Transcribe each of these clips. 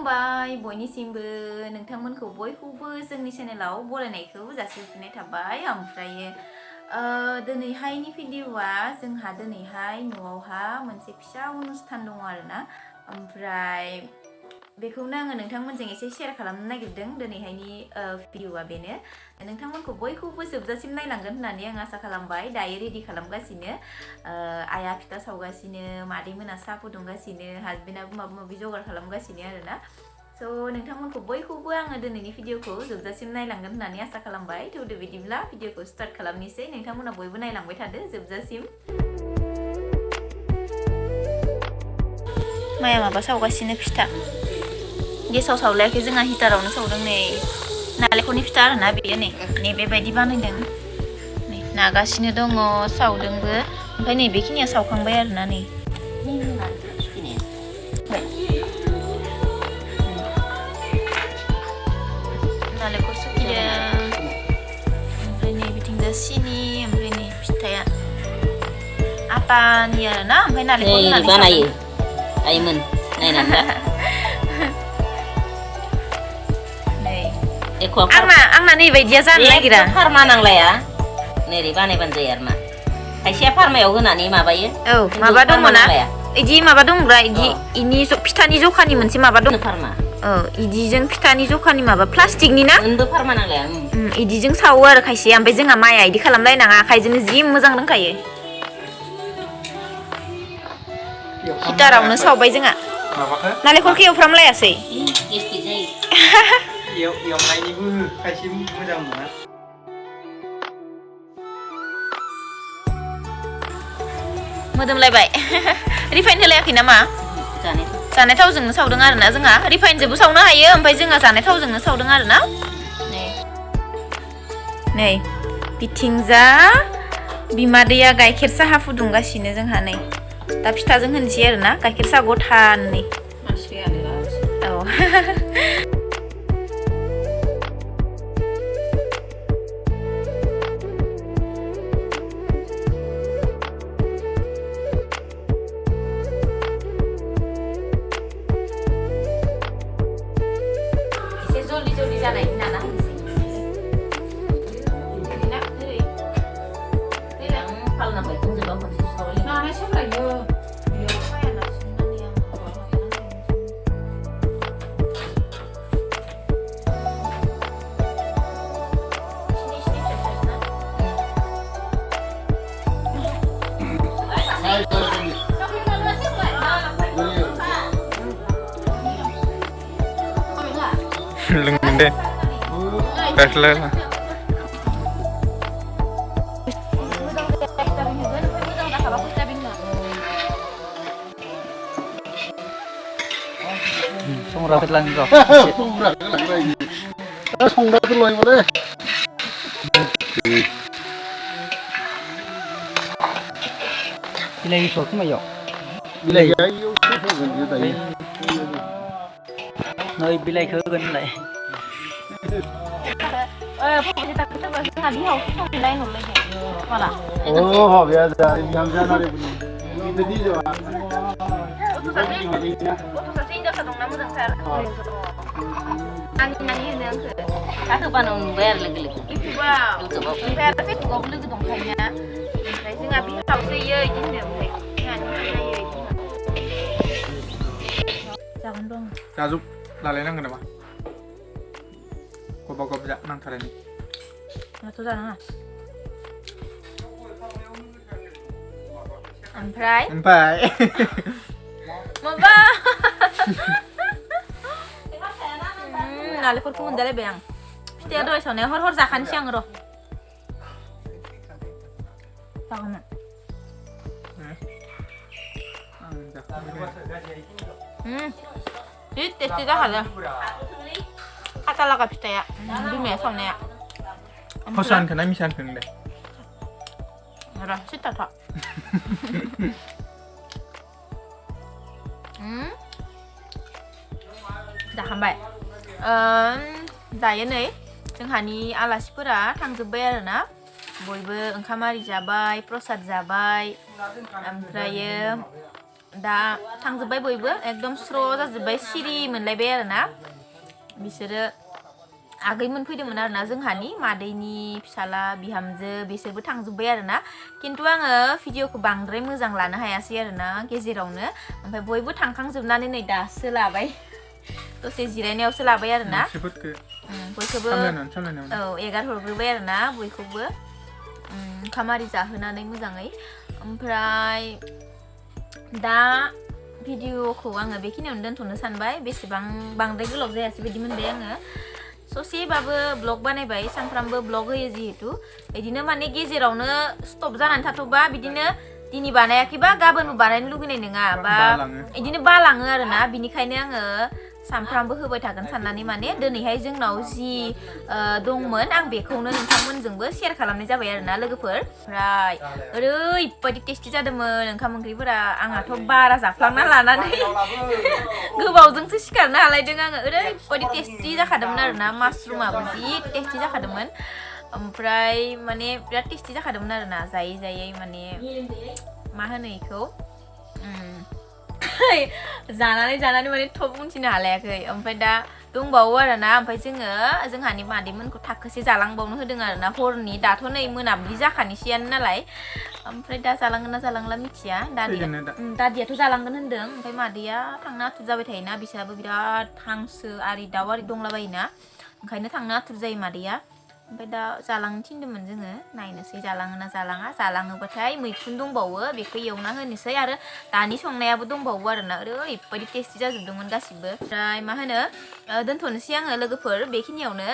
खुलुमबाय बयनिसिमबो नोंथांमोनखौ बयखौबो जोंनि चेनेलाव बरायनायखौ जासिहरफिननाय थाबाय ओमफ्रायो दिनैहायनि भिडिअआ जोंहा दिनैहाय न'आवहा मोनसे फिसा अनुस्थान दङ आरोना ओमफ्राय बेखौनो आङो नोंथांमोनजों एसे शेयार खालामनो नागिरदों दिनैहायनि भिडिअआ बेनो नोंथांमोनखौ बयखौबो जोबजासिम नायलांगोन होननानै आं आसा खालामबाय दायो रेडि खालामगासिनो आइया फिथा सावगासिनो मादैमोना साहा फुदुंगासिनो हासबेन्डआबो माबा माबि जगार खालामगासिनो आरोना स' नोंथांमोनखौ बयखौबो आङो दिनैनि भिडिअखौ जोबजासिम नायलांगोन होननानै आसा खालामबाय थौदो बिदिब्ला भिडिअखौ स्टार्ट खालामनोसै नोंथांमोना बयबो नायलांबाय थादो जोबजासिम माया माबा सावगासिनो फिथा गेसाव सावलायाखै जोंहा हिटारावनो सावदों नै नालेंखरनि फिथा आरोना बेयो नै बेबायदि बानायदों नै नागासिनो दङ सावदोंबो ओमफ्राय नै बेखिनिया सावखांबाय आरोना नै नालेंखर सुखिदों ओमफ्राय नै बिथिंजा सिनि ओमफ्राय नै फिथाया आटानि आरोना ओमफ्राय नालेंखर होनानै बानायो आइमोन नायनानै आंना नैबायदिया जानो नागिरा फार्मा नांलाया नैरै बानायबानो जायो आरो मा खायसेया फार्मायाव होनानै माबायो औ माबा दङ ना इदि माबा दंब्रा इदि इनि फिथानि जखानि मोनसे माबा दं फार्मा औ इदिजों फिथानि जखानि माबा प्लास्टिकनि ना मोनबो फार्मा नांलाया इदिजों सावो आरो खायसेया ओमफ्राय जोंहा माइआ इदि खालामलायनाङा आखाइजोंनो जि मोजां रोंखायो हिटारावनो सावबाय जोंहा नालेंखरखौ एवफ्रामलायासै एवनायनिबो खायसे मोजां नङा मोदोमलायबाय रिफाइन होलायाखै नामा जानाय थावजोंनो सावदों आरोना जोंहा रिफाइनजोंबो सावनो हायो ओमफ्राय जोंहा जानाय थावजोंनो सावदों आरोना नै बिथिंजा बिमादैया गाइखेर साहा फुदुंगासिनो जोंहा नै दा फिथाजों होनसै आरोना गाइखेर साहा गथा नै औ जल्दि जानायनि नाना होनसै खालामनांबाय जोंबा मोनसे सावलि नानाय सोलायो लोंगोन दे गाइखेर संग्राफोर लांनो र' संग्राफोर लायबालै बिलाइ होथ'आ खोमायाव बिलाइ नै बिलाइखौ होगोन होनलाय बेया बिहाम जानानै बिदि जाबा सासे हिनजावसा दंना मोजांथार नानि होनो आंखो होबानो नुबाय आरो लोगो इउटुबाव ओमफ्राय आरो फेसबुकआवबो लोगो दंखायोना ओमफ्राय जोंहा बिहावसो इयो इदि होनो ओमफ्राय जोंहानि नायो इदि जागोन दं जाजुब लालायनांगोन नामा गबा गब जा नांथारनायनि माथ' जानाङा ओमफ्राय माबा नालेंखरखौ मोनजालायबाय आं फिथाया दहाय सावनाया हर जाखानोसै आं र' जि टेस्टि जाखादों आटा लागा फिथाया बिमाया सावनाया फसानखौ ना मिसानखौ होनदों र' सिथाथा जाखांबाय दायो नै जोंहानि आलासिफोरा थांजोब्बाय आरोना बयबो ओंखाम आरि जाबाय प्रसाद जाबाय ओमफ्रायो दा थांजोब्बाय बयबो एकदम स्र' जाजोब्बाय सिरि मोनलायबाय आरोना बिसोरो आगैमोन फैदोंमोन आरोना जोंहानि मादैनि फिसाला बिहामजो बिसोरबो थांजोब्बाय आरोना खिन्थु आङो भिडिअखौ बांद्राय मोजां लानो हायासै आरोना गेजेरावनो ओमफ्राय बयबो थांखांजोबनानै नै दासो लाबाय दसे जिरायनायावसो लाबाय आरोना बयखौबो औ एगार हरग्रोबाय आरोना बयखौबो ओंखाम आरि जाहोनानै मोजाङै ओमफ्राय दा भिडिअखौ आङो बेखिनियावनो दोनथ'नो सानबाय बेसेबां बांद्राय गोलाव जायासै बायदि मोनबाय आङो ससेबाबो ब्लग बानायबाय सानफ्रामबो ब्लग होयो जिहेतु बिदिनो माने गेजेरावनो स्टप जानानै थाथ'बा बिदिनो दिनै बानायाखैबा गाबोनबो बानायनो लुगैनाय नङा बा बिदिनो बालाङो आरोना बिनिखायनो आङो सानफ्रामबो होबाय थागोन साननानै माने दिनैहाय जोंनाव जि दंमोन आं बेखौनो नोंथांमोनजोंबो शेयार खालामनाय जाबाय आरोना लोगोफोर ओमफ्राय ओरैबायदि टेस्टि जादोंमोन ओंखाम ओंख्रिफोरा आंहाथ' बारा जाफ्लांना लानानै गोबावजोंसो सिखारनो हालायदों आङो ओरैबायदि टेस्टि जाखादोंमोन आरोना मासरुमाबो जि टेस्टि जाखादोंमोन ओमफ्राय माने बिराद टेस्टि जाखादोंमोन आरोना जायै जायै माने मा होनो बेखौ जानानै माने थब मिथिनो हालायाखै ओमफ्राय दा दंबावो आरोना ओमफ्राय जोंहानि मादैमोनखौ थाखोसे जालांबावनो होदों आरोना हरनि दाथ' नै मोनाबिलि जाखानोसैयानो नालाय ओमफ्राय दा जालांगोन ना जालांला मिथिया दादियाथ' जालांगोन होनदों ओमफ्राय मादैया थांनो आथुर जाबाय थायोना बिसोराबो बिराद हांसो आरि दाउ आरि दंलाबायोना ओंखायनो थांनो आथुर जायो मादैया ओमफ्राय दा जालांनो थिनदोंमोन जोङो नायनोसै जालाङो ना जालाङा जालाङोबाथाय मैखुन दंबावो बेखौ एवना होनोसै आरो दानि संनायाबो दंबावो आरोना ओरैबायदि टेस्टि जाजोबदोंमोन गासिबो ओमफ्राय मा होनो दोनथ'नोसै आङो लोगोफोर बेखिनियावनो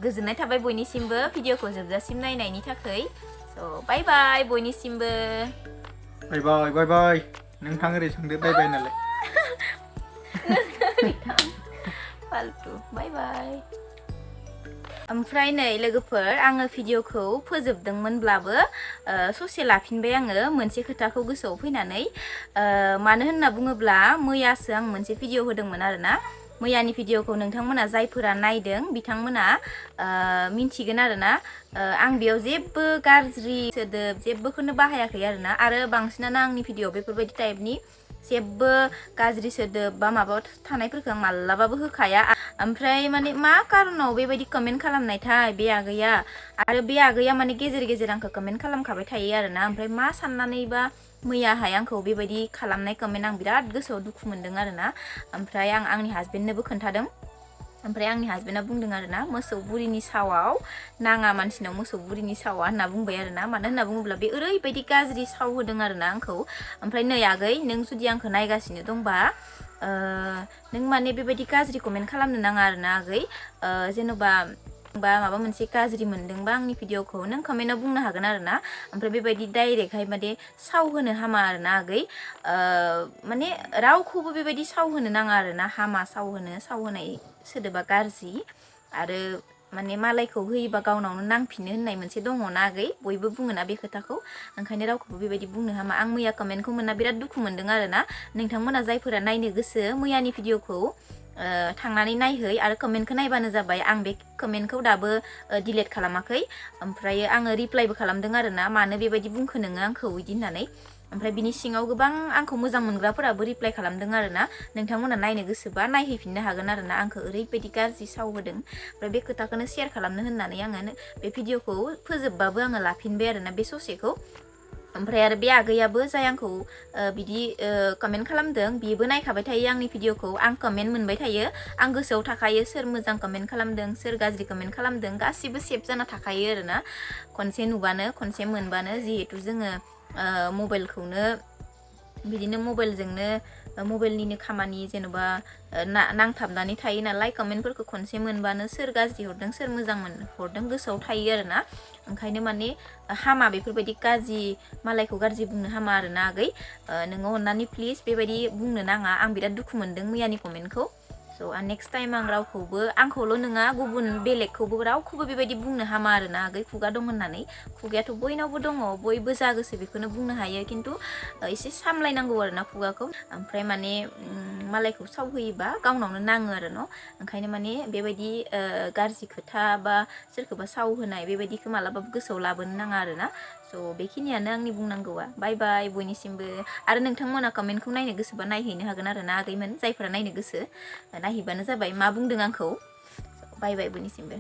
गोजोननाय थाबाय बयनिसिमबो भिडिअखौ जोबजासिम नायनायनि थाखाय स' बाय बाय बयनिसिमबो बाय बाय नोंथां ओरै सोंदो बाय बाय नालाय फालतु बाय बाय ओमफ्राय नै लोगोफोर आङो भिडिअखौ फोजोबदोंमोनब्लाबो ससे लाफिनबाय आङो मोनसे खोथाखौ गोसोआव फैनानै मानो होनना बुङोब्ला मैयासो आं मोनसे भिडिअ होदोंमोन आरोना मैयानि भिडिअखौ नोंथांमोना जायफोरा नायदों बिथांमोना मिन्थिगोन आरोना आं बेयाव जेबो गाज्रि सोदोब जेबोखौनो बाहायाखै आरोना आरो बांसिनानो आंनि भिडिअ बेफोरबायदि टाइपनि जेबो गाज्रि सोदोब बा माबा थानायफोरखौ आं मालाबाबो होखाया ओमफ्राय माने मा कारनाव बेबायदि कमेन्ट खालामनायथाय बे आगैया आरो बे आगैया माने गेजेर गेजेर आंखौ कमेन्ट खालामखाबाय थायो आरोना ओमफ्राय मा साननानैबा मैयाहाय आंखौ बेबायदि खालामनाय कमेन्ट आं बिराद गोसोआव दुखु मोनदों आरोना ओमफ्राय आं आंनि हासबेन्डनोबो खोन्थादों ओमफ्राय आंनि हासबेन्डआ बुंदों आरोना मोसौ बुरिनि सावाव नाङा मानसिनाव मोसौ बुरिनि सावा होनना बुंबाय आरोना मानो होनना बुङोब्ला बे ओरैबायदि गाज्रि साव होदों आरोना आंखौ ओमफ्राय नै आगै नों जुदि आंखौ नायगासिनो दंबा नों माने बेबायदि गाज्रि कमेन्ट खालामनो नाङा आरोना आगै जेन'बा माबा मोनसे गाज्रि मोनदोंबा आंनि भिडिअखौ नों कमेन्टआव बुंनो हागोन आरोना ओमफ्राय बेबायदि डाइरेक्टहाय माने साव होनो हामा आरोना आगै माने रावखौबो बेबायदि साव होनो नाङा आरोना हामा साव होनाय सोदोबा गाज्रि आरो माने मालायखौ होयोबा गावनावनो नांफिनो होननाय मोनसे दङना आगै बयबो बुङोना बे खोथाखौ ओंखायनो रावखौबो बेबायदि बुंनो हामा आं मैया कमेन्टखौ मोनना बिराद दुखु मोनदों आरोना नोंथांमोना जायफोरा नायनो गोसो मैयानि भिडिअखौ थांनानै नायहै आरो कमेन्टखौ नायबानो जाबाय आं बे कमेन्टखौ दाबो डिलिट खालामाखै ओमफ्राय आङो रिप्लाइबो खालामदों आरोना मानो बेबायदि बुंखो नोङो आंखौ बिदि होननानै ओमफ्राय बिनि सिङाव गोबां आंखौ मोजां मोनग्राफोराबो रिप्लाइ खालामदों आरोना नोंथांमोना नायनो गोसोबा नायहैफिननो हागोन आरोना आंखौ ओरैबायदि गाज्रि साव होदों ओमफ्राय बे खोथाखौनो शेयार खालामनो होननानै आङो बे भिडिअखौ फोजोबबाबो आङो लाफिनबाय आरोना बे ससेखौ ओमफ्राय आरो बे आगैयाबो जाय आंखौ बिदि कमेन्ट खालामदों बेबो नायखाबाय थायो आंनि भिडिअखौ आं कमेन्ट मोनबाय थायो आं गोसोआव थाखायो सोर मोजां कमेन्ट खालामदों सोर गाज्रि कमेन्ट खालामदों गासिबो सेभ जाना थाखायो आरोना खनसे नुबानो खनसे मोनबानो जिहेतु जोङो मबाइलखौनो बिदिनो मबाइलनिनो खामानि जेन'बा नांथाबनानै थायो नालाय कमेन्टफोरखौ खनसे मोनबानो सोर गाज्रि हरदों सोर मोजां हरदों गोसोआव थायो आरोना ओंखायनो माने हामा बेफोरबायदि गाज्रि मालायखौ गाज्रि बुंनो हामा आरोना आगै नोङो अननानै प्लिज बेबायदि बुंनो नाङा आं बिराद दुखु मोनदों मैयानि कमेन्टखौ स' नेक्स्ट टाइम आं रावखौबो आंखौल' नङा गुबुन बेलेगखौबो रावखौबो बेबायदि बुंनो हामा आरोना आगै खुगा दं होननानै खुगायाथ' बयनावबो दङ बयबो जा गोसो बेखौनो बुंनो हायो खिन्थु एसे सामलायनांगौ आरोना खुगाखौ ओमफ्राय माने मालायखौ साव होयोबा गावनावनो नाङो आरो न' ओंखायनो माने बेबायदि गाज्रि खोथा बा सोरखौबा साव होनाय बेबायदिखौ मालाबाबो गोसोआव लाबोनो नाङा आरोना स' बेखिनियानो आंनि बुंनांगौआ बाय बाय बयनिसिमबो आरो नोंथांमोना कमेन्टखौ नायनो गोसोबा नायहैनो हागोन आरो ना आगैमोन जायफोरा नायनो गोसो नायहैबानो जाबाय मा बुंदों आंखौ बाय बाय बयनिसिमबो